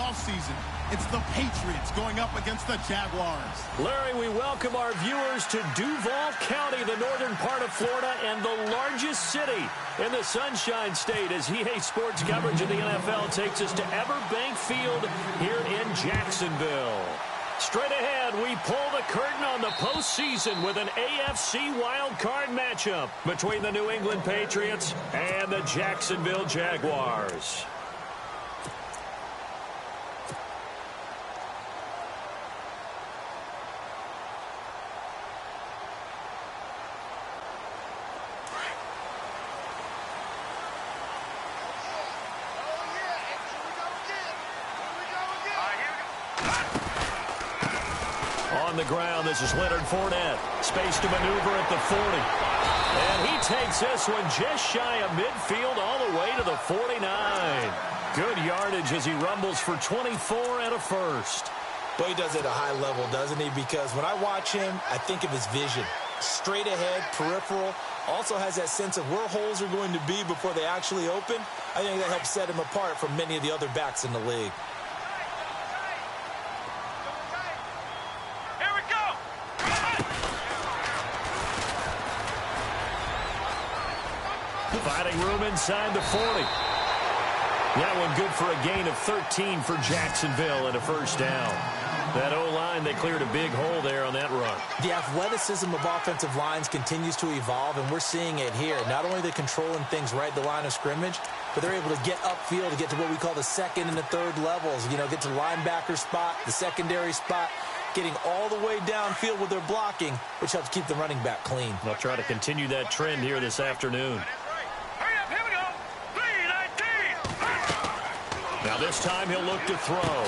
offseason. It's the Patriots going up against the Jaguars. Larry, we welcome our viewers to Duval County, the northern part of Florida, and the largest city in the Sunshine State, as EA Sports coverage of the NFL takes us to Everbank Field here in Jacksonville. Straight ahead, we pull the curtain on the postseason with an AFC wildcard matchup between the New England Patriots and the Jacksonville Jaguars. On the ground, this is Leonard Fournette. Space to maneuver at the 40. And he takes this one just shy of midfield all the way to the 49. Good yardage as he rumbles for 24 and a first. Well, he does it at a high level, doesn't he? Because when I watch him, I think of his vision. Straight ahead, peripheral. Also has that sense of where holes are going to be before they actually open. I think that helps set him apart from many of the other backs in the league. Finding room inside the 40. That one good for a gain of 13 for Jacksonville and a first down. That O-line, they cleared a big hole there on that run. The athleticism of offensive lines continues to evolve, and we're seeing it here. Not only are they controlling things right at the line of scrimmage, but they're able to get upfield to get to what we call the second and the third levels. You know, get to the linebacker spot, the secondary spot, getting all the way downfield with their blocking, which helps keep the running back clean. They'll try to continue that trend here this afternoon. Now this time he'll look to throw.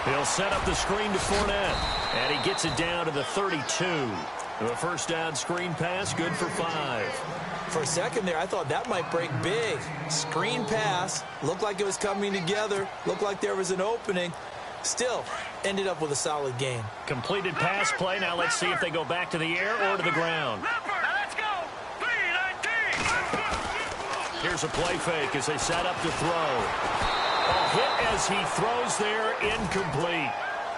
He'll set up the screen to Fournette. And he gets it down to the 32. A first down screen pass, good for 5. For a second there, I thought that might break big. Screen pass, looked like it was coming together, looked like there was an opening. Still, ended up with a solid gain. Completed pass play. Now let's see if they go back to the air or to the ground. Let's go. 3-19. Here's a play fake as they set up to throw. A hit as he throws there, incomplete.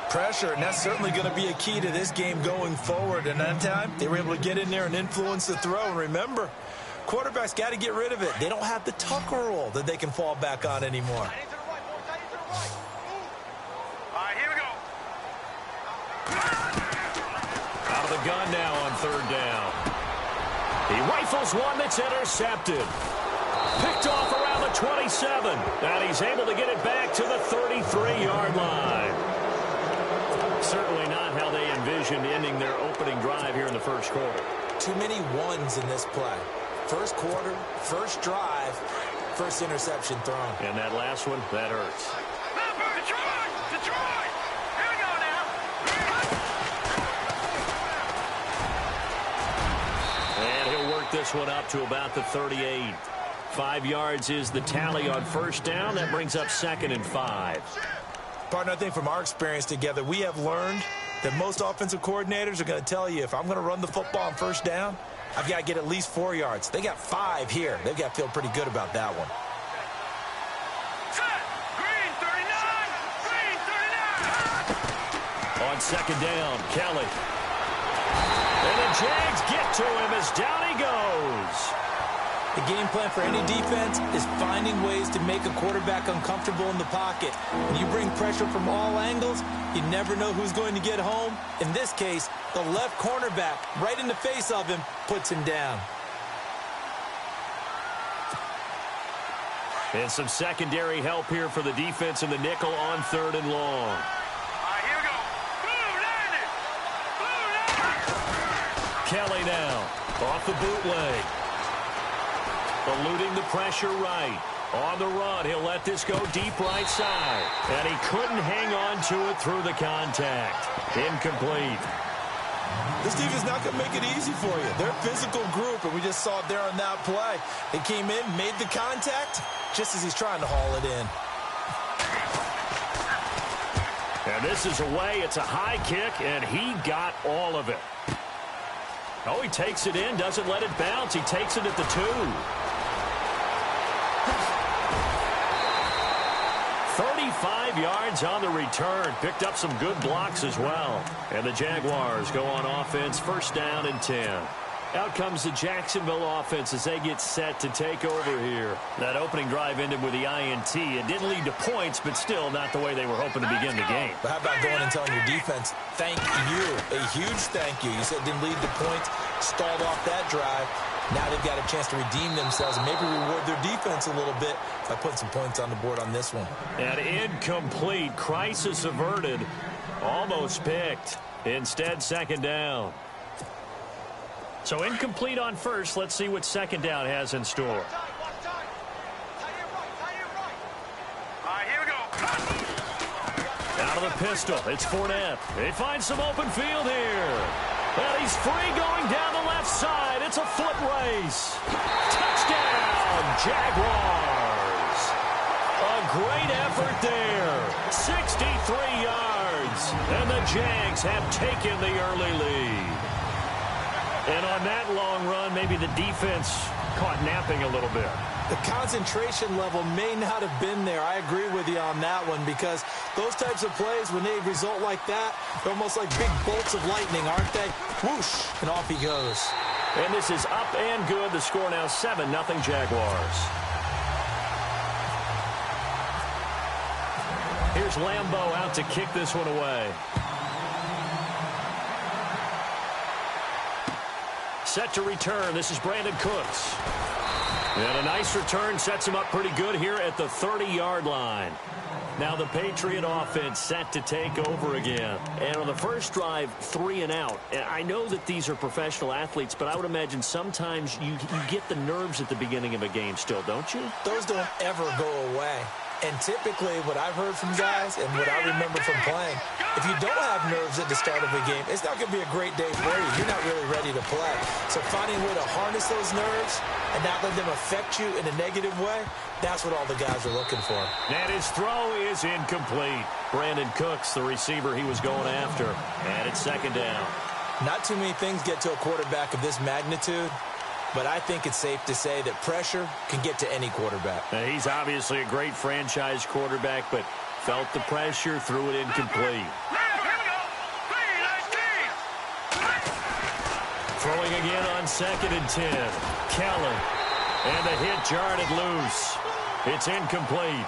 Pressure, and that's certainly going to be a key to this game going forward. And that time, they were able to get in there and influence the throw. And remember, quarterbacks got to get rid of it. They don't have the Tucker rule that they can fall back on anymore. All right, here we go. Out of the gun now on third down. He rifles one that's intercepted. Picked off around the 27. And he's able to get it back to the 33-yard line. Certainly not how they envisioned ending their opening drive here in the first quarter. Too many ones in this play. First quarter, first drive, first interception thrown. And that last one, that hurts. Detroit! Here we go now. And he'll work this one up to about the 38. 5 yards is the tally on first down. That brings up 2nd and 5. Partner, I think from our experience together, we have learned that most offensive coordinators are going to tell you, if I'm going to run the football on first down, I've got to get at least 4 yards. They got 5 here. They've got to feel pretty good about that one. Set. Green 39. On second down, Kelly. And the Jags get to him as down he goes. The game plan for any defense is finding ways to make a quarterback uncomfortable in the pocket. When you bring pressure from all angles, you never know who's going to get home. In this case, the left cornerback, right in the face of him, puts him down. And some secondary help here for the defense in the nickel on third and long. All right, here we go. Blue, Kelly now off the bootleg. Eluding the pressure right. On the run, he'll let this go deep right side. And he couldn't hang on to it through the contact. Incomplete. This defense is not going to make it easy for you. They're a physical group, and we just saw it there on that play. They came in, made the contact, just as he's trying to haul it in. And this is away. It's a high kick, and he got all of it. Oh, he takes it in, doesn't let it bounce. He takes it at the 2. 35 5 yards on the return. Picked up some good blocks as well. And the Jaguars go on offense, first down and 10. Out comes the Jacksonville offense as they get set to take over here. That opening drive ended with the INT. It didn't lead to points, but still not the way they were hoping to begin the game. But how about going and telling your defense, thank you, a huge thank you. You said it didn't lead to points, stalled off that drive. Now they've got a chance to redeem themselves and maybe reward their defense a little bit by putting some points on the board on this one. And incomplete. Crisis averted. Almost picked. Instead, second down. So incomplete on first. Let's see what second down has in store. Here we go. Out of the pistol. It's Fournette. They find some open field here. And he's free going down the left side. It's a foot race. Touchdown, Jaguars. A great effort there. 63 yards. And the Jags have taken the early lead. And on that long run, maybe the defense caught napping a little bit. The concentration level may not have been there. I agree with you on that one because those types of plays, when they result like that, they're almost like big bolts of lightning, aren't they? Whoosh, and off he goes. And this is up and good. The score now 7-0 Jaguars. Here's Lambeau out to kick this one away. Set to return. This is Brandon Cooks. And a nice return sets him up pretty good here at the 30-yard line. Now the Patriot offense set to take over again. And on the first drive, 3 and out. And I know that these are professional athletes, but I would imagine sometimes you get the nerves at the beginning of a game still, don't you? Those don't ever go away. And typically what I've heard from guys and what I remember from playing, if you don't have nerves at the start of a game, it's not going to be a great day for you. You're not really ready to play. So finding a way to harness those nerves and not let them affect you in a negative way, that's what all the guys are looking for. And his throw is incomplete. Brandon Cooks, the receiver he was going after. And it's second down. Not too many things get to a quarterback of this magnitude, but I think it's safe to say that pressure can get to any quarterback. Now, he's obviously a great franchise quarterback, but felt the pressure, threw it incomplete. Throwing again on 2nd and 10. Kelly. And the hit jarred loose. It's incomplete.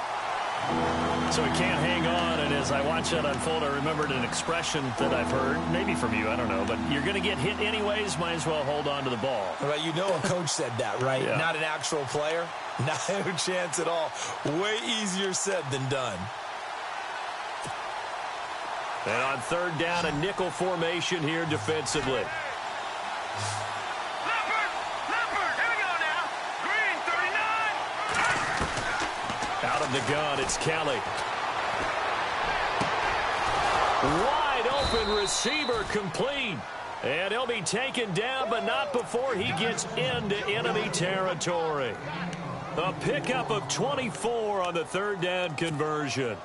So he can't hang on, and as I watch that unfold, I remembered an expression that I've heard, maybe from you, I don't know, but you're going to get hit anyways, might as well hold on to the ball. Well, you know a coach said that, right? Yeah. Not an actual player. Not a chance at all. Way easier said than done. And on 3rd down, a nickel formation here defensively. Out of the gun, it's Kelly. Wide open receiver complete. And he'll be taken down, but not before he gets into enemy territory. A pickup of 24 on the 3rd down conversion.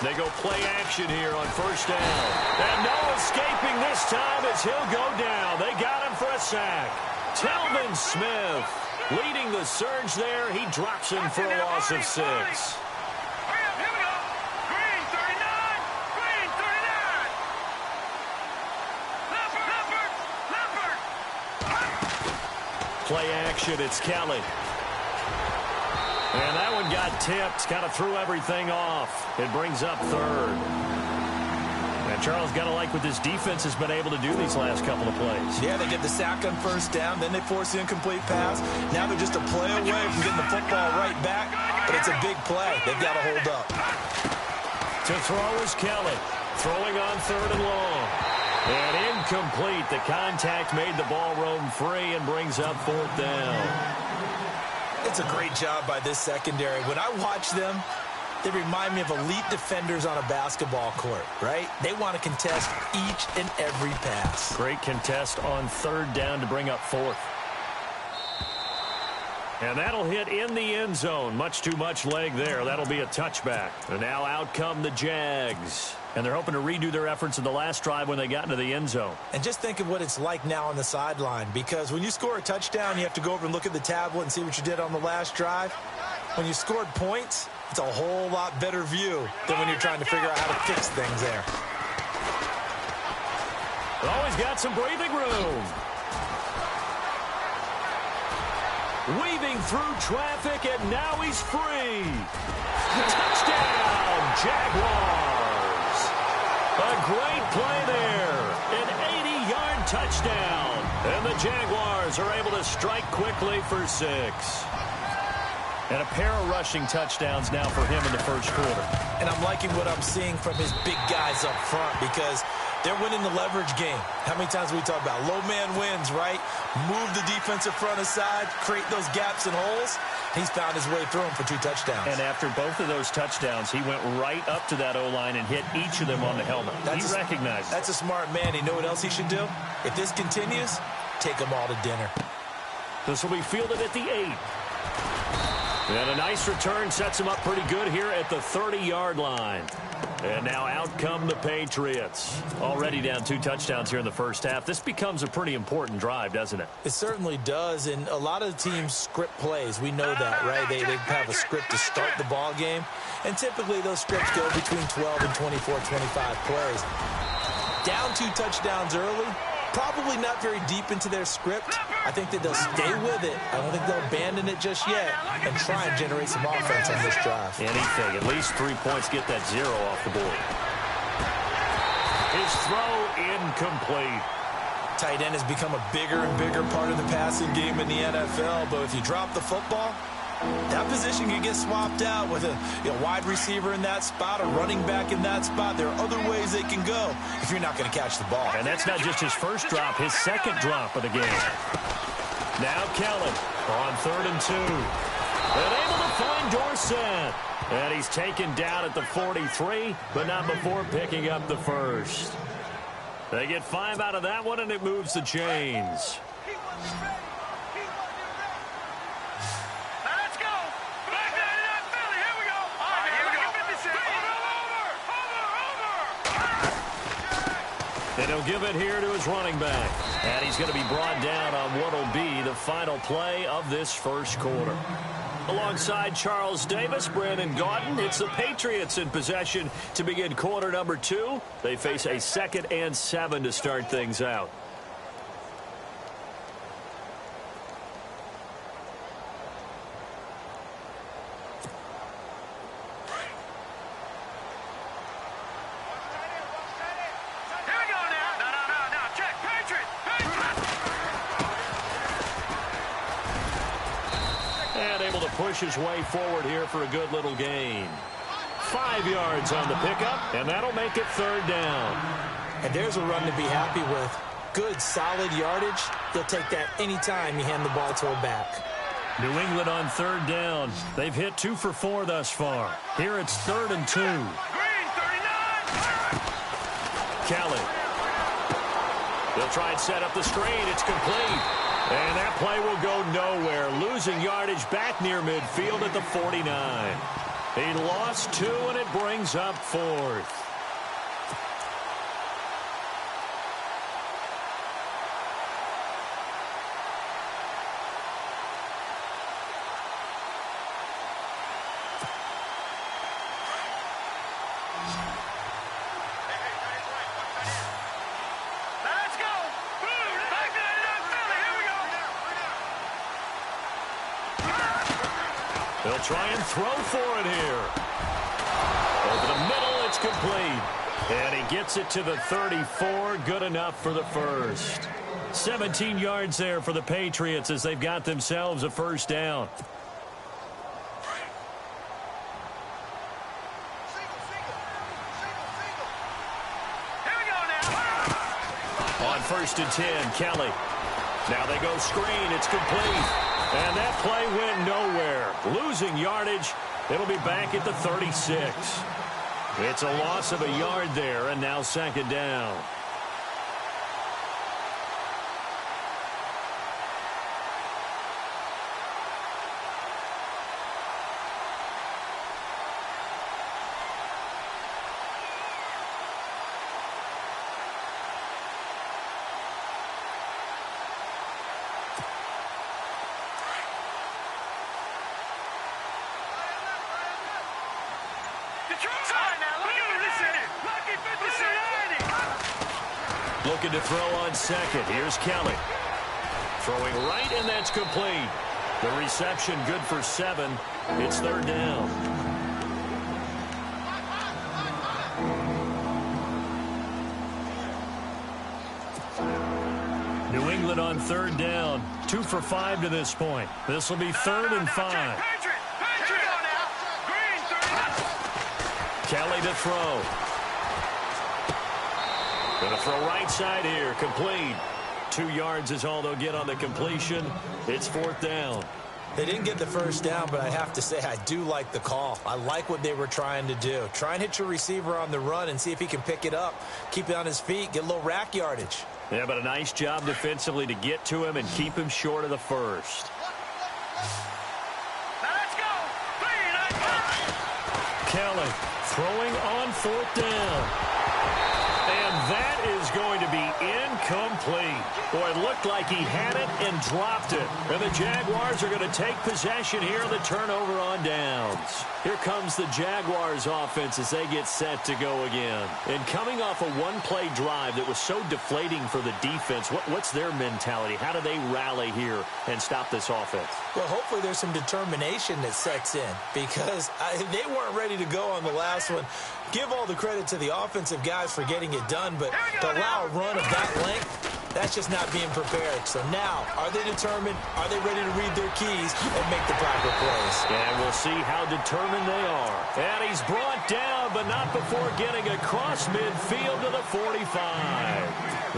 They go play action here on 1st down. And no escaping this time as he'll go down. They got him for a sack. Telvin Smith leading the surge there. He drops him for a loss of 6. Play action, it's Kelly. And that one got tipped, kind of threw everything off. It brings up 3rd. And Charles, got to like what this defense has been able to do these last couple of plays. Yeah, they get the sack on 1st down, then they force the incomplete pass. Now they're just a play away from getting the football right back, but it's a big play. They've got to hold up. To throw is Kelly, throwing on 3rd and long. And incomplete. The contact made the ball roam free and brings up 4th down. It's a great job by this secondary. When I watch them, they remind me of elite defenders on a basketball court, right? They want to contest each and every pass. Great contest on 3rd down to bring up 4th. And that'll hit in the end zone. Much too much leg there. That'll be a touchback. And now out come the Jags. And they're hoping to redo their efforts in the last drive when they got into the end zone. And just think of what it's like now on the sideline, because when you score a touchdown, you have to go over and look at the tablet and see what you did on the last drive. When you scored points, it's a whole lot better view than when you're trying to figure out how to fix things there. Always got some breathing room. Weaving through traffic, and now he's free. Touchdown, Jaguars. A great play there. An 80-yard touchdown. And the Jaguars are able to strike quickly for 6. And a pair of rushing touchdowns now for him in the first quarter. And I'm liking what I'm seeing from his big guys up front, because they're winning the leverage game. How many times we talk about low man wins, right? Move the defensive front aside, create those gaps and holes. He's found his way through them for 2 touchdowns. And after both of those touchdowns, he went right up to that O-line and hit each of them on the helmet. He recognized it. That's a smart man. You know what else he should do? If this continues, take them all to dinner. This will be fielded at the 8. And a nice return sets him up pretty good here at the 30-yard line. And now out come the Patriots. Already down 2 touchdowns here in the first half. This becomes a pretty important drive, doesn't it? It certainly does. And a lot of teams script plays. We know that, right? They have a script to start the ball game. And typically those scripts go between 12 and 24, 25 plays. Down 2 touchdowns early. Probably not very deep into their script. I think that they'll stay with it. I don't think they'll abandon it just yet and try and generate some offense on this drive. Anything. At least 3 points, get that 0 off the board. His throw incomplete. Tight end has become a bigger and bigger part of the passing game in the NFL, but if you drop the football, that position can get swapped out with a wide receiver in that spot, a running back in that spot. There are other ways they can go if you're not going to catch the ball. And that's not just his first drop, his second drop of the game. Now Kelly on 3rd and 2. And able to find Dorsett. And he's taken down at the 43, but not before picking up the first. They get 5 out of that one, and it moves the chains. And he'll give it here to his running back. And he's going to be brought down on what will be the final play of this first quarter. Alongside Charles Davis, Brandon Gaudin, it's the Patriots in possession to begin quarter number 2. They face a 2nd and 7 to start things out. Push his way forward here for a good little gain. 5 yards on the pickup, and that'll make it 3rd down. And there's a run to be happy with. Good, solid yardage. He'll take that anytime you hand the ball to a back. New England on 3rd down. They've hit 2 for 4 thus far. Here it's 3rd and 2. Kelly. They'll try and set up the screen. It's complete. And that play will go nowhere. Losing yardage back near midfield at the 49. He lost 2, and it brings up 4th. They'll try and throw for it here. Over the middle, it's complete. And he gets it to the 34. Good enough for the first. 17 yards there for the Patriots as they've got themselves a first down. On 1st and 10, Kelly. Now they go screen. It's complete. And that play went nowhere. Losing yardage. It'll be back at the 36. It's a loss of a yard there, and now 2nd down. Looking to throw on second. Here's Kelly. Throwing right, and that's complete. The reception good for 7. It's third down. New England on third down. 2 for 5 to this point. This will be 3rd and 5. Kelly to throw. Going to throw right side here. Complete. 2 yards is all they'll get on the completion. It's 4th down. They didn't get the first down, but I have to say I do like the call. I like what they were trying to do. Try and hit your receiver on the run and see if he can pick it up. Keep it on his feet. Get a little rack yardage. Yeah, but a nice job defensively to get to him and keep him short of the first. Now let's go. Kelly throwing on 4th down. And that is going to be incomplete. Boy, it looked like he had it and dropped it. And the Jaguars are going to take possession here on the turnover on downs. Here comes the Jaguars offense as they get set to go again. And coming off a one-play drive that was so deflating for the defense, what's their mentality? How do they rally here and stop this offense? Well, hopefully there's some determination that sets in because they weren't ready to go on the last one. Give all the credit to the offensive guys for getting it done, but to allow a run of that length, that's just not being prepared. So now, are they determined? Are they ready to read their keys and make the proper plays? And we'll see how determined they are. And he's brought down, but not before getting across midfield to the 45.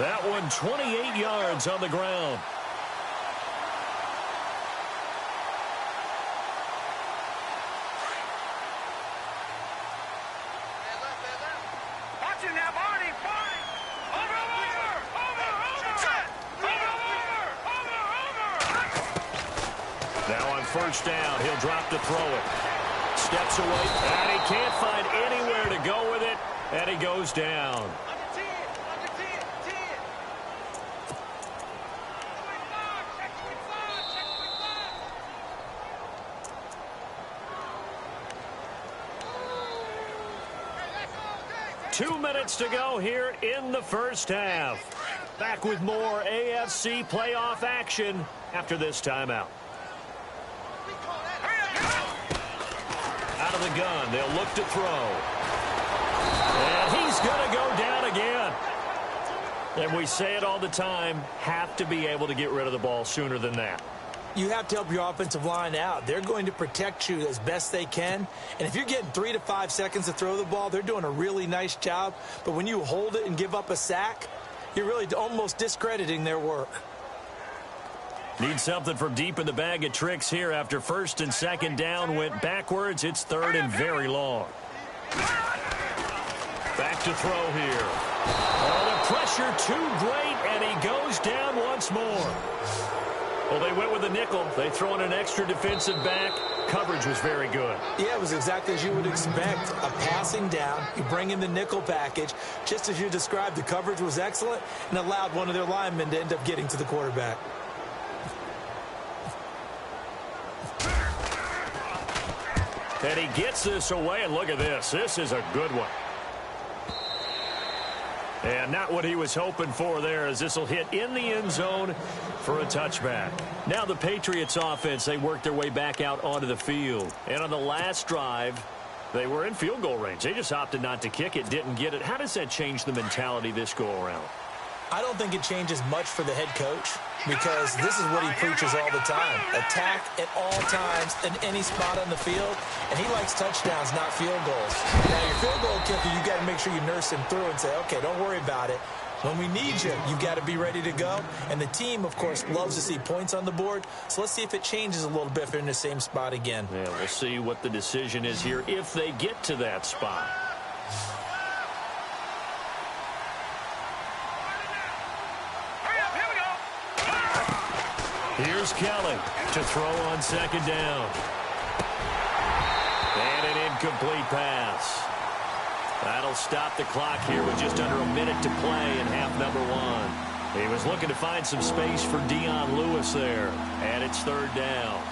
That one 28 yards on the ground. Now on first down, he'll drop to throw it. Steps away, and he can't find anywhere to go with it, and he goes down. Two minutes to go here in the first half. Back with more AFC playoff action after this timeout. Out of the gun, they'll look to throw. And he's going to go down again. And we say it all the time, have to be able to get rid of the ball sooner than that. You have to help your offensive line out. They're going to protect you as best they can. And if you're getting 3 to 5 seconds to throw the ball, they're doing a really nice job. But when you hold it and give up a sack, you're really almost discrediting their work. Need something from deep in the bag of tricks here after first and second down went backwards. It's third and very long. Back to throw here. Oh, the pressure too great, and he goes down once more. Well, they went with a nickel. They throw in an extra defensive back. Coverage was very good. Yeah, it was exactly as you would expect. A passing down. You bring in the nickel package. Just as you described, the coverage was excellent and allowed one of their linemen to end up getting to the quarterback. And he gets this away, and look at this. This is a good one. And not what he was hoping for there, as this will hit in the end zone for a touchback. Now the Patriots offense, they worked their way back out onto the field. And on the last drive, they were in field goal range. They just opted not to kick it, didn't get it. How does that change the mentality this go around? I don't think it changes much for the head coach because this is what he preaches all the time. Attack at all times in any spot on the field, and he likes touchdowns, not field goals. Now, your field goal kicker, you got to make sure you nurse him through and say, okay, don't worry about it. When we need you, you've got to be ready to go. And the team, of course, loves to see points on the board. So let's see if it changes a little bit if they're in the same spot again. Yeah, we'll see what the decision is here if they get to that spot. Here's Kelly to throw on second down. And an incomplete pass. That'll stop the clock here with just under a minute to play in half number one. He was looking to find some space for Dion Lewis there. And it's third down.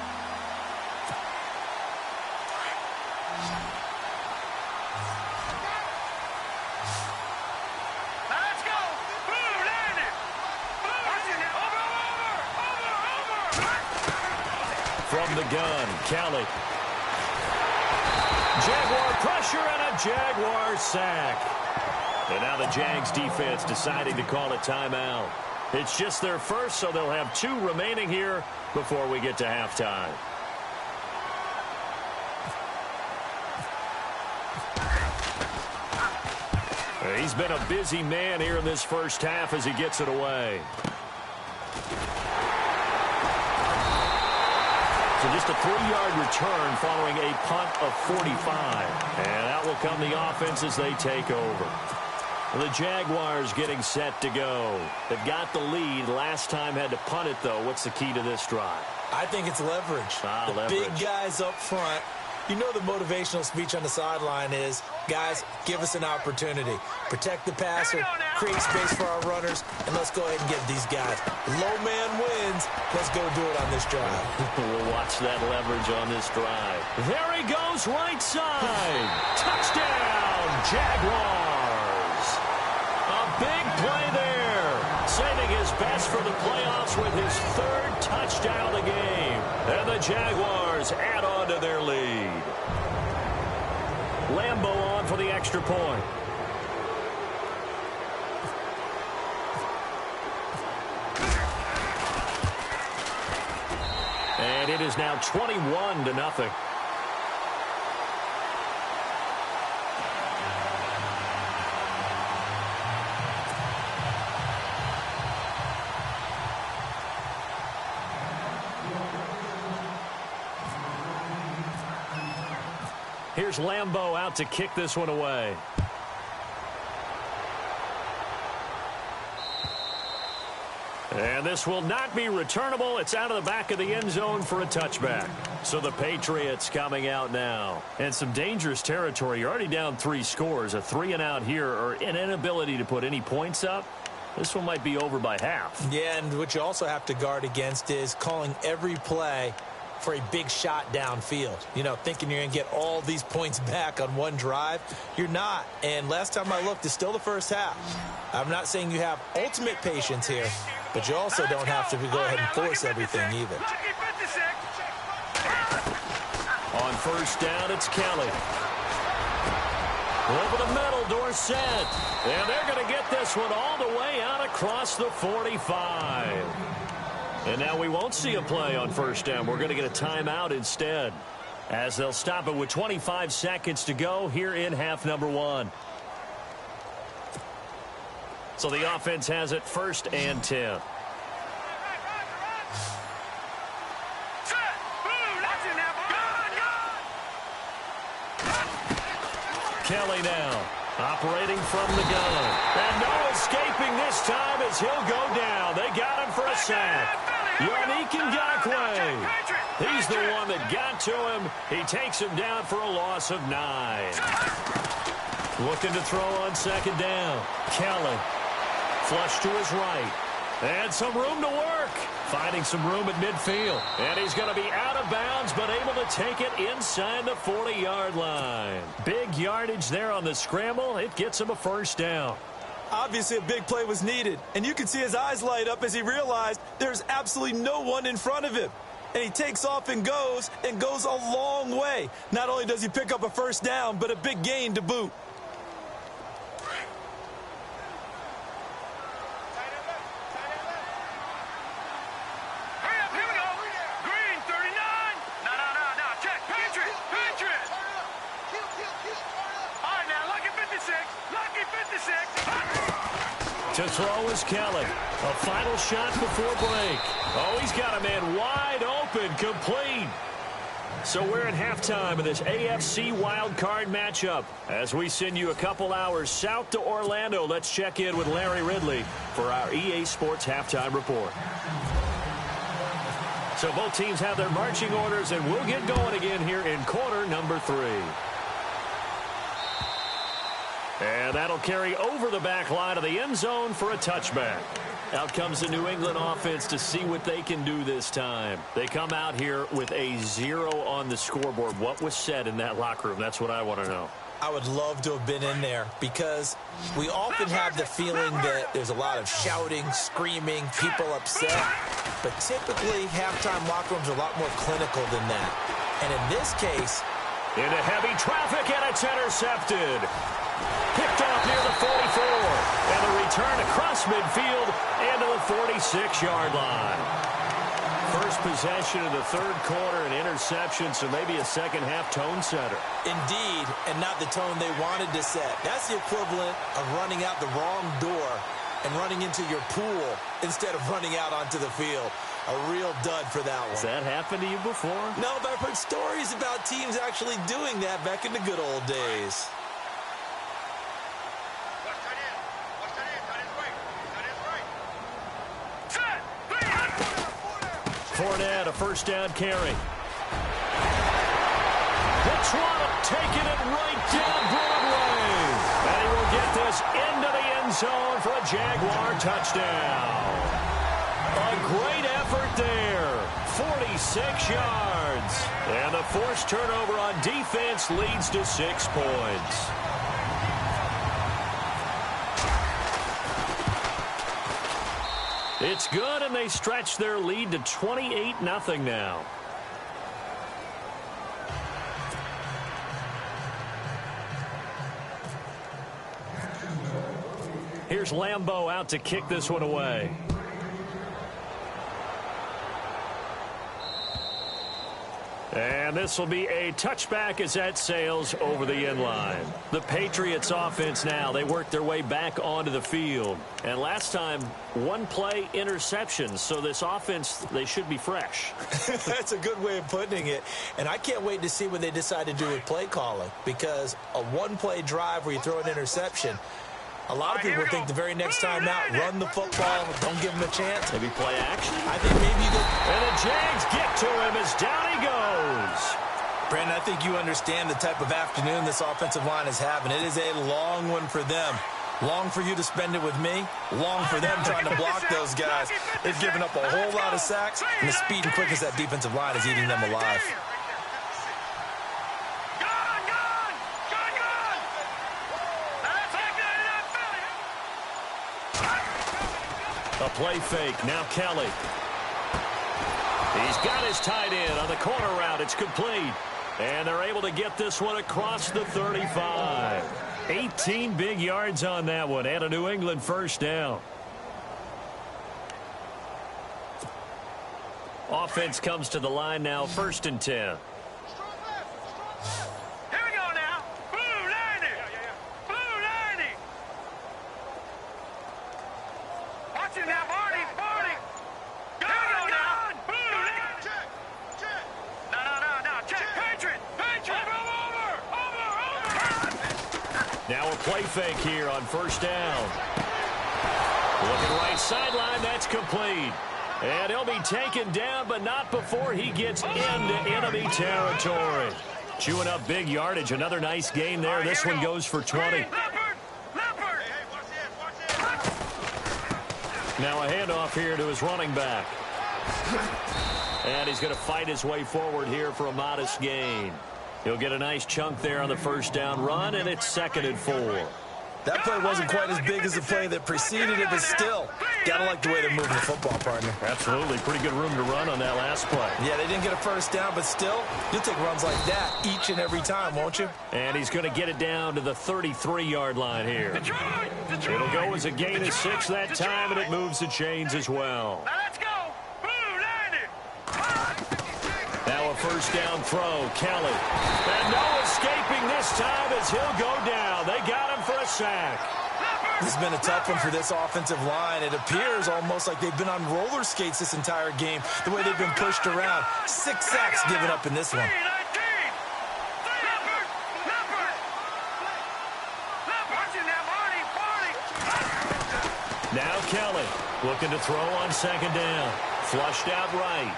from the gun. Kelly. Jaguar pressure and a Jaguar sack. And now the Jags defense deciding to call a timeout. It's just their first, so they'll have 2 remaining here before we get to halftime. He's been a busy man here in this first half as he gets it away. So just a 3-yard return following a punt of 45. And out will come the offense as they take over. The Jaguars getting set to go. They've got the lead. Last time had to punt it, though. What's the key to this drive? I think it's leverage. Leverage. Big guys up front. You know the motivational speech on the sideline is, guys, give us an opportunity. Protect the passer, create space for our runners, and let's go ahead and get these guys. Low man wins. Let's go do it on this drive. We'll watch that leverage on this drive. There he goes, right side. Touchdown, Jaguars. A big play there. Saving his best for the playoffs with his 3rd touchdown of the game. And the Jaguars add on to their lead. Lambeau on for the extra point. And it is now 21-0. Here's Lambeau out to kick this one away. And this will not be returnable. It's out of the back of the end zone for a touchback. So the Patriots coming out now. And some dangerous territory. You're already down 3 scores. A 3-and-out here, or an inability to put any points up. This one might be over by half. Yeah, and what you also have to guard against is calling every play for a big shot downfield. You know, thinking you're going to get all these points back on one drive. You're not. And last time I looked, it's still the first half. I'm not saying you have ultimate patience here, but you also don't have to go ahead and force everything either. On first down, it's Kelly. Over the middle, Dorsett. And they're going to get this one all the way out across the 45. And now we won't see a play on first down. We're going to get a timeout instead, as they'll stop it with 25 seconds to go here in half number 1. So the offense has it 1st and 10. Kelly now operating from the gun. And no escaping this time as he'll go down. They got him for a sack. Yannick Ngakoue. He's the one that got to him. He takes him down for a loss of 9. Looking to throw on 2nd down. Kelly. Flush to his right. And some room to work. Finding some room at midfield. And he's going to be out of bounds, but able to take it inside the 40-yard line. Big yardage there on the scramble. It gets him a 1st down. Obviously, a big play was needed. And you can see his eyes light up as he realized there's absolutely no one in front of him. And he takes off and goes a long way. Not only does he pick up a 1st down, but a big gain to boot. To throw is Kelly. A final shot before break. Oh, he's got a man wide open, complete. So we're at halftime of this AFC wildcard matchup. As we send you a couple hours south to Orlando, let's check in with Larry Ridley for our EA Sports halftime report. So both teams have their marching orders, and we'll get going again here in quarter number 3. And that'll carry over the back line of the end zone for a touchback. Out comes the New England offense to see what they can do this time. They come out here with a 0 on the scoreboard. What was said in that locker room? That's what I want to know. I would love to have been in there because we often have the feeling that there's a lot of shouting, screaming, people upset. But typically, halftime locker rooms are a lot more clinical than that. And in this case, into heavy traffic, and it's intercepted. Picked off near the 44. And the return across midfield into the 46-yard line. First possession of the third quarter, an interception, so maybe a second-half tone setter. Indeed, and not the tone they wanted to set. That's the equivalent of running out the wrong door and running into your pool instead of running out onto the field. A real dud for that one. Has that happened to you before? No, but I've heard stories about teams actually doing that back in the good old days. Fournette, a first down carry. Hits one, taking it right down Broadway. And he will get this into the end zone for a Jaguar touchdown. A great effort there. 46 yards. And the forced turnover on defense leads to 6 points. It's good, and they stretch their lead to 28-0 now. Here's Lambeau out to kick this one away. And this will be a touchback as that sails over the end line. The Patriots offense now, they work their way back onto the field. And last time, one play interception. So this offense, they should be fresh. That's a good way of putting it. And I can't wait to see what they decide to do with play calling. Because a one-play drive where you throw an interception, a lot of people think the very next time out, run the football, don't give them a chance. Maybe play action? I think maybe you go. And the Jags get to him as down he goes. Brandon, I think you understand the type of afternoon this offensive line is having. It is a long one for them. Long for you to spend it with me. Long for them trying to block those guys. They've given up a whole lot of sacks, and the speed and quickness of that defensive line is eating them alive. A play fake. Now Kelly. He's got his tight end on the corner route. It's complete. And they're able to get this one across the 35. 18 big yards on that one. And a New England first down. Offense comes to the line now. 1st and 10. Now a play fake here on 1st down. Looking right sideline, that's complete. And he'll be taken down, but not before he gets into enemy territory. Chewing up big yardage. Another nice gain there. This one goes for 20. Now a handoff here to his running back. And he's going to fight his way forward here for a modest gain. He'll get a nice chunk there on the 1st down run, and it's 2nd and 4. That play wasn't quite as big as the play that preceded it, but still, gotta like the way they're moving the football, partner. Absolutely. Pretty good room to run on that last play. Yeah, they didn't get a 1st down, but still, you'll take runs like that each and every time, won't you? And he's going to get it down to the 33-yard line here. It'll go as a gain of 6 that time, and it moves the chains as well. Let's go. Now a 1st down throw. Kelly. And no escaping this time as he'll go down. They got him for a sack. This has been a tough one for this offensive line. It appears almost like they've been on roller skates this entire game, the way they've been pushed around. 6 sacks given up in this one. Now Kelly looking to throw on 2nd down. Flushed out right.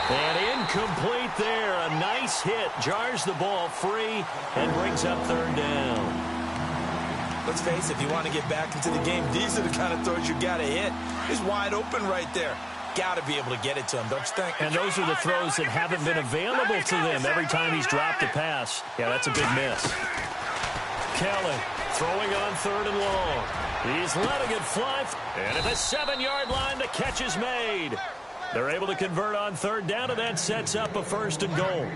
And incomplete there. A nice hit. Jars the ball free and brings up 3rd down. Let's face it, if you want to get back into the game, these are the kind of throws you got to hit. He's wide open right there. got to be able to get it to him, don't you think? And those are the throws that haven't been available to them every time he's dropped a pass. Yeah, that's a big miss. Kelly throwing on 3rd and long. He's letting it fly. And at the 7-yard line, the catch is made. They're able to convert on 3rd down, and that sets up a 1st and goal.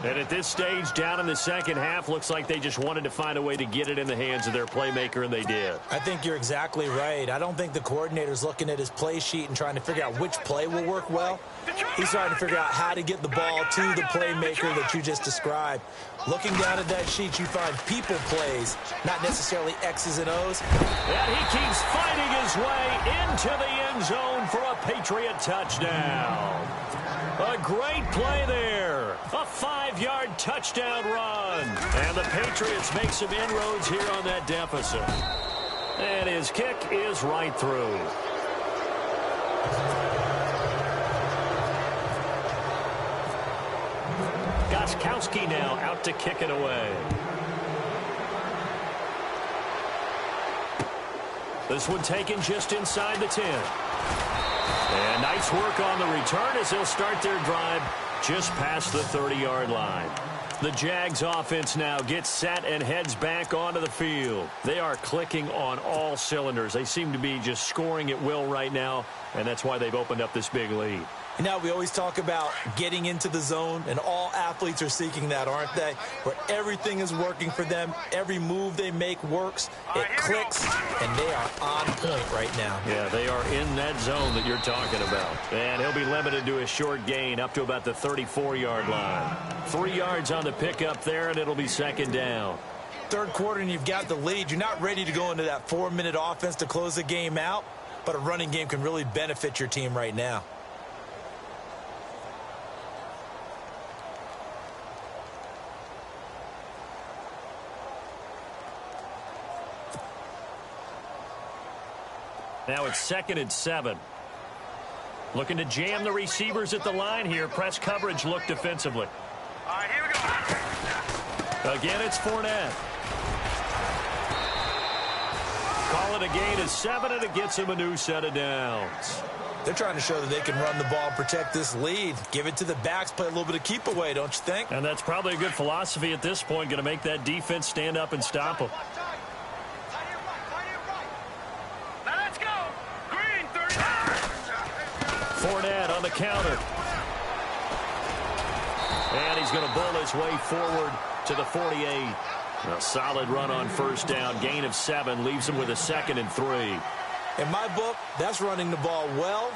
And at this stage, down in the second half, looks like they just wanted to find a way to get it in the hands of their playmaker, and they did. I think you're exactly right. I don't think the coordinator's looking at his play sheet and trying to figure out which play will work well. He's trying to figure out how to get the ball to the playmaker that you just described. Looking down at that sheet, you find people plays, not necessarily X's and O's. And he keeps fighting his way into the end zone for a Patriot touchdown. A great play there. A 5-yard touchdown run. And the Patriots make some inroads here on that deficit. And his kick is right through. Gostkowski now out to kick it away. This one taken just inside the 10. And nice work on the return as they'll start their drive just past the 30-yard line. The Jags offense now gets set and heads back onto the field. They are clicking on all cylinders. They seem to be just scoring at will right now, and that's why they've opened up this big lead. You know, we always talk about getting into the zone, and all athletes are seeking that, aren't they? Where everything is working for them, every move they make works, it clicks, and they are on point right now. Yeah, they are in that zone that you're talking about. And he'll be limited to a short gain up to about the 34-yard line. 3 yards on the pickup there, and it'll be 2nd down. 3rd quarter, and you've got the lead. You're not ready to go into that 4-minute offense to close the game out, but a running game can really benefit your team right now. Now it's 2nd and 7. Looking to jam the receivers at the line here. Press coverage look defensively. All right, here we go. Again, it's Fournette. Call it a gain of 7, and it gets him a new set of downs. They're trying to show that they can run the ball and protect this lead. Give it to the backs, play a little bit of keep away, don't you think? And that's probably a good philosophy at this point. Going to make that defense stand up and stop them. Fournette on the counter. And he's going to bull his way forward to the 48. A solid run on 1st down. Gain of 7 leaves him with a 2nd and 3. In my book, that's running the ball well,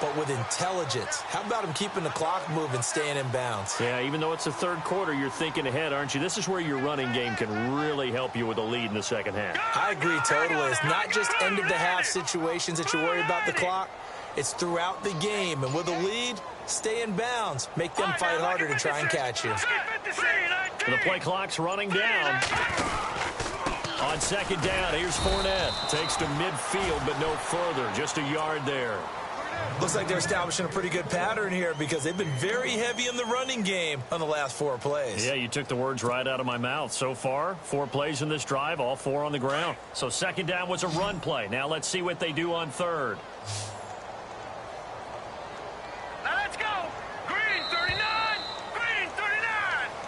but with intelligence. How about him keeping the clock moving, staying in bounds? Yeah, even though it's the 3rd quarter, you're thinking ahead, aren't you? This is where your running game can really help you with a lead in the 2nd half. I agree totally. It's not just end-of-the-half situations that you worry about the clock. It's throughout the game. And with a lead, stay in bounds. Make them fight harder to try and catch you. And the play clock's running down. On 2nd down, here's Fournette. Takes to midfield, but no further. Just a yard there. Looks like they're establishing a pretty good pattern here because they've been very heavy in the running game on the last 4 plays. Yeah, you took the words right out of my mouth. So far, 4 plays in this drive, all 4 on the ground. So 2nd down was a run play. Now let's see what they do on 3rd.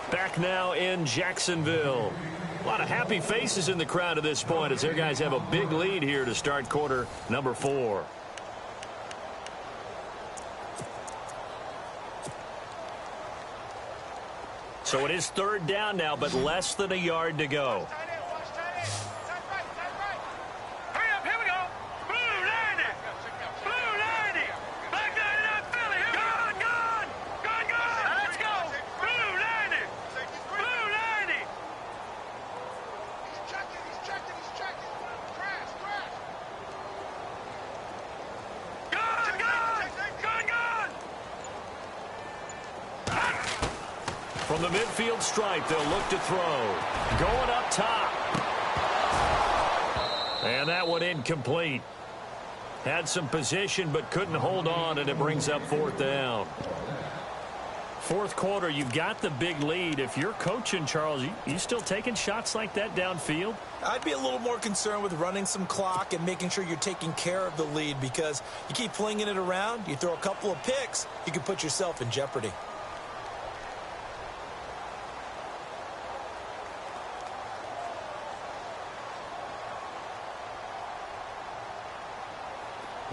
Back now in Jacksonville. A lot of happy faces in the crowd at this point as their guys have a big lead here to start quarter number 4. So it is 3rd down now, but less than a yard to go. From the midfield stripe, they'll look to throw. Going up top. And that one incomplete. Had some position but couldn't hold on, and it brings up 4th down. Fourth quarter, you've got the big lead. If you're coaching, Charles, you still taking shots like that downfield? I'd be a little more concerned with running some clock and making sure you're taking care of the lead, because you keep flinging it around, you throw a couple of picks, you can put yourself in jeopardy.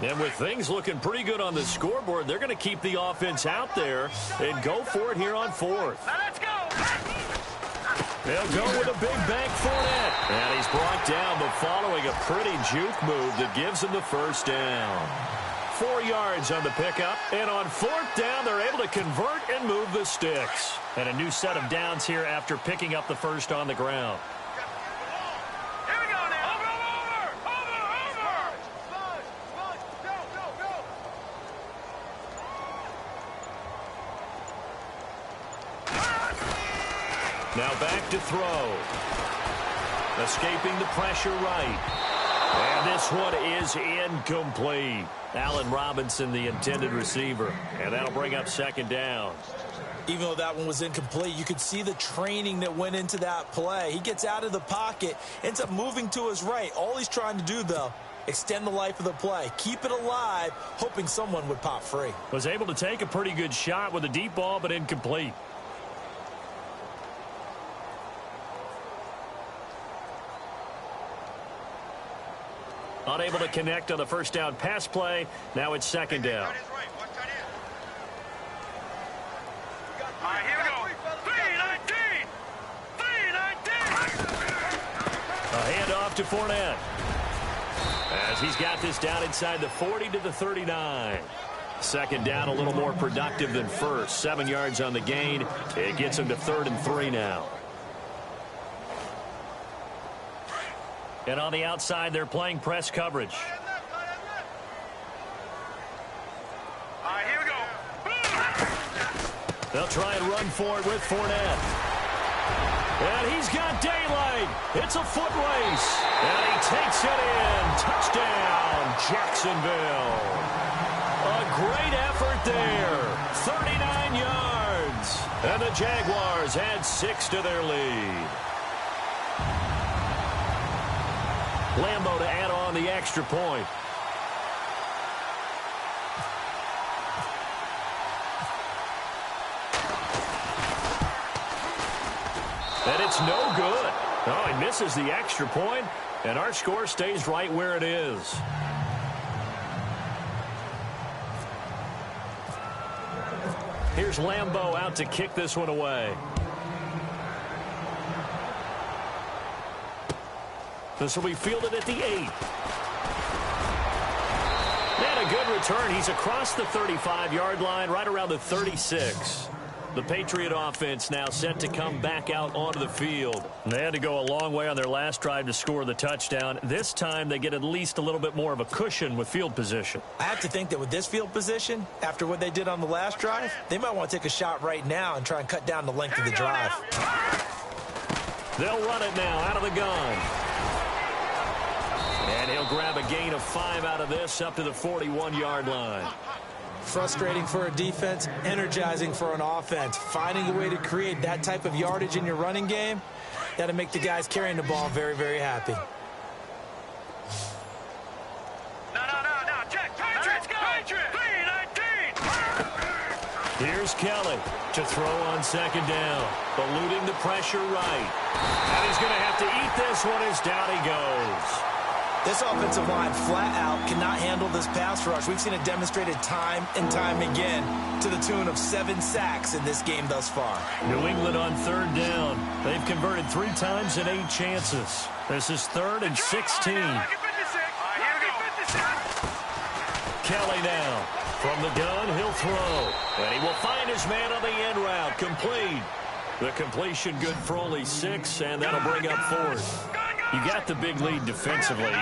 And with things looking pretty good on the scoreboard, they're going to keep the offense out there and go for it here on fourth. Now let's go. They'll go with a big bank Fournette. And he's brought down, but following a pretty juke move that gives him the first down. 4 yards on the pickup. And on fourth down, they're able to convert and move the sticks. And a new set of downs here after picking up the first on the ground. Here we go now. Over. Now back to throw. Escaping the pressure right. And this one is incomplete. Allen Robinson, the intended receiver. And that'll bring up second down. Even though that one was incomplete, you could see the training that went into that play. He gets out of the pocket, ends up moving to his right. All he's trying to do, though, extend the life of the play. Keep it alive, hoping someone would pop free. Was able to take a pretty good shot with a deep ball, but incomplete. Unable to connect on the first down pass play. Now it's second down. All right, here we go. 319. A handoff to Fournette. As he's got this down inside the 40 to the 39. Second down, a little more productive than first. 7 yards on the gain. It gets him to 3rd and 3 now. And on the outside, they're playing press coverage. All right, here we go. They'll try and run for it with Fournette. And he's got daylight. It's a foot race. And he takes it in. Touchdown, Jacksonville. A great effort there. 39 yards. And the Jaguars add 6 to their lead. Lambo to add on the extra point. And it's no good. Oh, he misses the extra point, and our score stays right where it is. Here's Lambo out to kick this one away. This will be fielded at the 8. And a good return. He's across the 35-yard line, right around the 36. The Patriot offense now set to come back out onto the field. They had to go a long way on their last drive to score the touchdown. This time they get at least a little bit more of a cushion with field position. I have to think that with this field position, after what they did on the last drive, they might want to take a shot right now and try and cut down the length of the drive. They'll run it now out of the gun. And he'll grab a gain of 5 out of this up to the 41-yard line. Frustrating for a defense, energizing for an offense. Finding a way to create that type of yardage in your running game, that'll make the guys carrying the ball very, very happy. No. Check. Patriots, go. Patriots. 319. Here's Kelly to throw on second down. Eluding the pressure right. And he's going to have to eat this one as down he goes. This offensive line flat out cannot handle this pass rush. We've seen it demonstrated time and time again to the tune of 7 sacks in this game thus far. New England on third down. They've converted 3 times in 8 chances. This is 3rd and 16. Kelly now. From the gun, he'll throw. And he will find his man on the end route. Complete. The completion good for only 6, and that'll bring up 4th. You got the big lead defensively.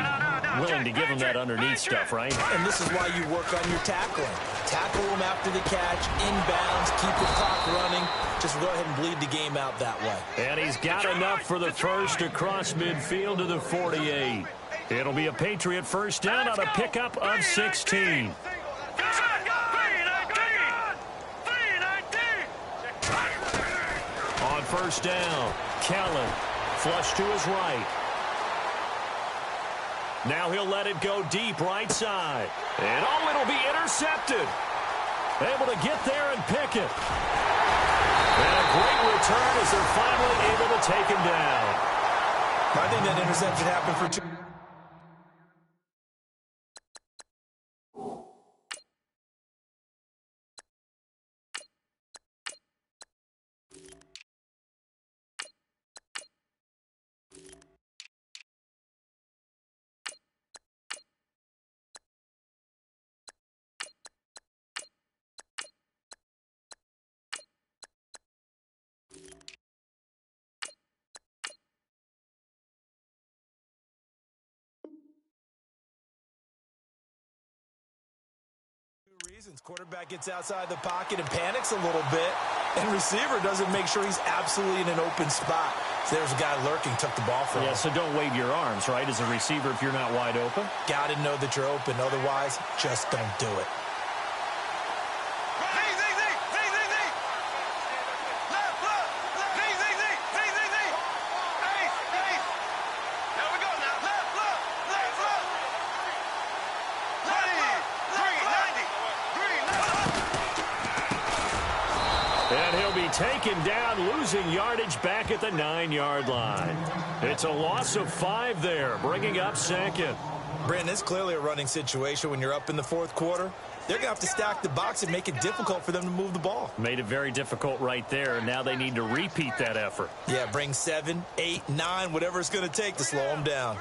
Willing to give them that underneath stuff, right? And this is why you work on your tackling. Tackle them after the catch, inbounds, keep the clock running. Just go ahead and bleed the game out that way. And he's got enough for the first across midfield to the 48. It'll be a Patriot first down on a pickup of 16. first down. Kellen, flush to his right. Now he'll let it go deep right side. And, oh, it'll be intercepted. Able to get there and pick it. And a great return as they're finally able to take him down. I think that interception happened for two. Quarterback gets outside the pocket and panics a little bit, and receiver doesn't make sure he's absolutely in an open spot. So there's a guy lurking, took the ball from him. Yeah, so don't wave your arms, right, as a receiver if you're not wide open. Got to know that you're open. Otherwise, just don't do it. Taken down, losing yardage back at the 9-yard line. It's a loss of 5 there, bringing up second. Brandon, it's clearly a running situation when you're up in the fourth quarter. They're going to have to stack the box and make it difficult for them to move the ball. Made it very difficult right there. Now they need to repeat that effort. Yeah, bring 7, 8, 9, whatever it's going to take to slow them down.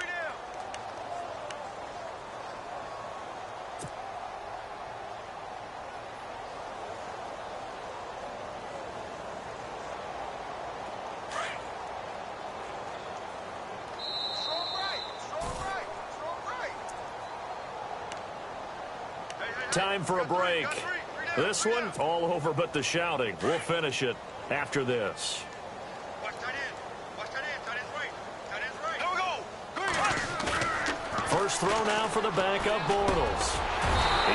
Time for a break. This one, all over but the shouting. We'll finish it after this. First throw now for the backup Bortles.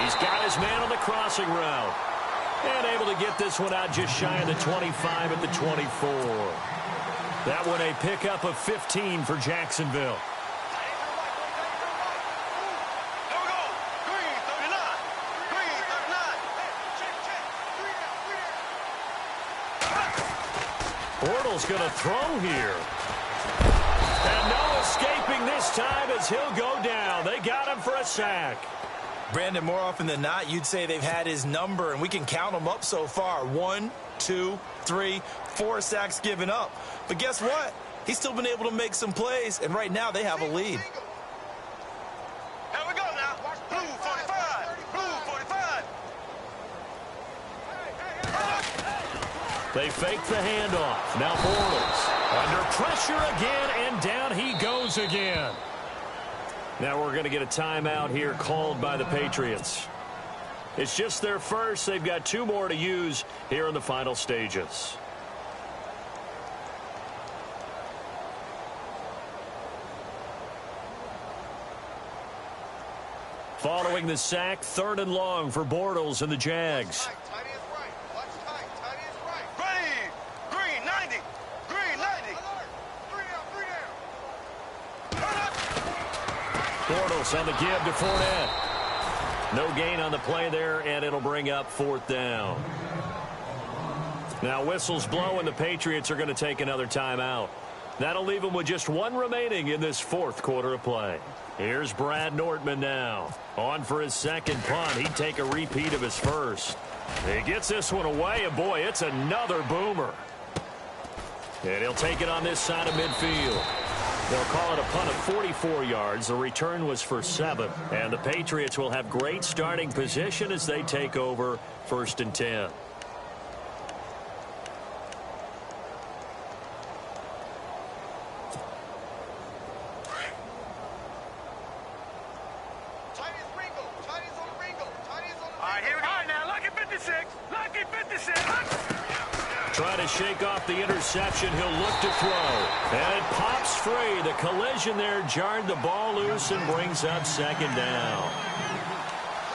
He's got his man on the crossing route. And able to get this one out just shy of the 25 at the 24. That one a pickup of 15 for Jacksonville. Bortles going to throw here. And no escaping this time as he'll go down. They got him for a sack. Brandon, more often than not, you'd say they've had his number, and we can count them up so far. 1, 2, 3, 4 sacks given up. But guess what? He's still been able to make some plays, and right now they have a lead. Here we go now. Blue 45. Blue 45. They fake the handoff. Now Bortles under pressure again, and down he goes again. Now we're going to get a timeout here called by the Patriots. It's just their first. They've got 2 more to use here in the final stages. Following the sack, 3rd and long for Bortles and the Jags. Bortles on the give to Fournette. No gain on the play there, and it'll bring up 4th down. Now whistles blow, and the Patriots are going to take another timeout. That'll leave them with just 1 remaining in this 4th quarter of play. Here's Brad Nortman now. On for his 2nd punt. He'd take a repeat of his first. He gets this one away, and boy, it's another boomer. And he'll take it on this side of midfield. They'll call it a punt of 44 yards. The return was for 7. And the Patriots will have great starting position as they take over 1st and 10. Trying to shake off the interception. He'll look to throw. And it pops free. The collision there jarred the ball loose and brings up 2nd down.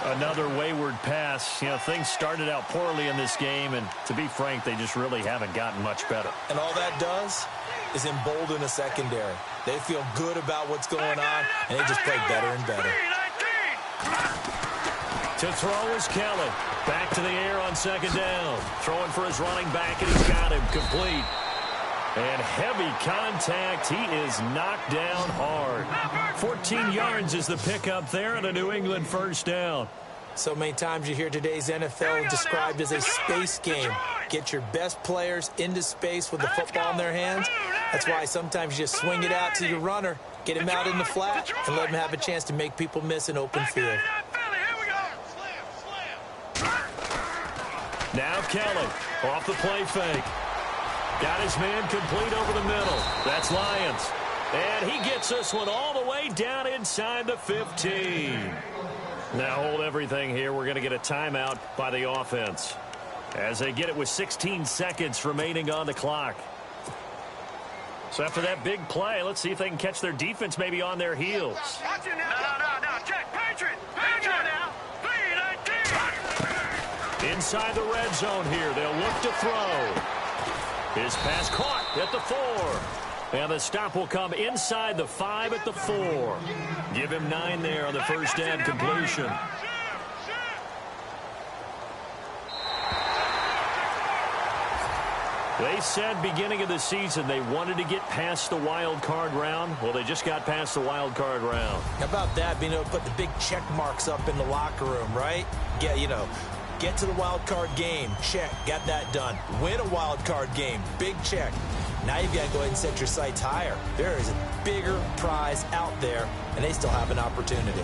Another wayward pass. You know, things started out poorly in this game, and to be frank, they just really haven't gotten much better. And all that does is embolden a secondary. They feel good about what's going on, and they just play better and better. To throw is Kelly. Back to the air on second down. Throwing for his running back, and he's got him complete. And heavy contact. He is knocked down hard. 14 yards is the pickup there, and a New England first down. So many times you hear today's NFL described as a space game. Get your best players into space with the football in their hands. That's why sometimes you just swing it out to your runner, get him out in the flat, and let him have a chance to make people miss an open field. Now Kelly off the play fake. Got his man complete over the middle. That's Lyons. And he gets this one all the way down inside the 15. Now hold everything here. We're going to get a timeout by the offense as they get it with 16 seconds remaining on the clock. So after that big play, let's see if they can catch their defense maybe on their heels. No. Check. Patriot now. 3-19. Inside the red zone here. They'll look to throw. His pass caught at the 4. And the stop will come inside the 5 at the 4. Give him 9 there on the first down completion. They said beginning of the season they wanted to get past the wild card round. Well, they just got past the wild card round. How about that, being able to put the big check marks up in the locker room, right? Yeah, get to the wild card game. Check. Got that done. Win a wild card game. Big check. Now you've got to go ahead and set your sights higher. There is a bigger prize out there, and they still have an opportunity.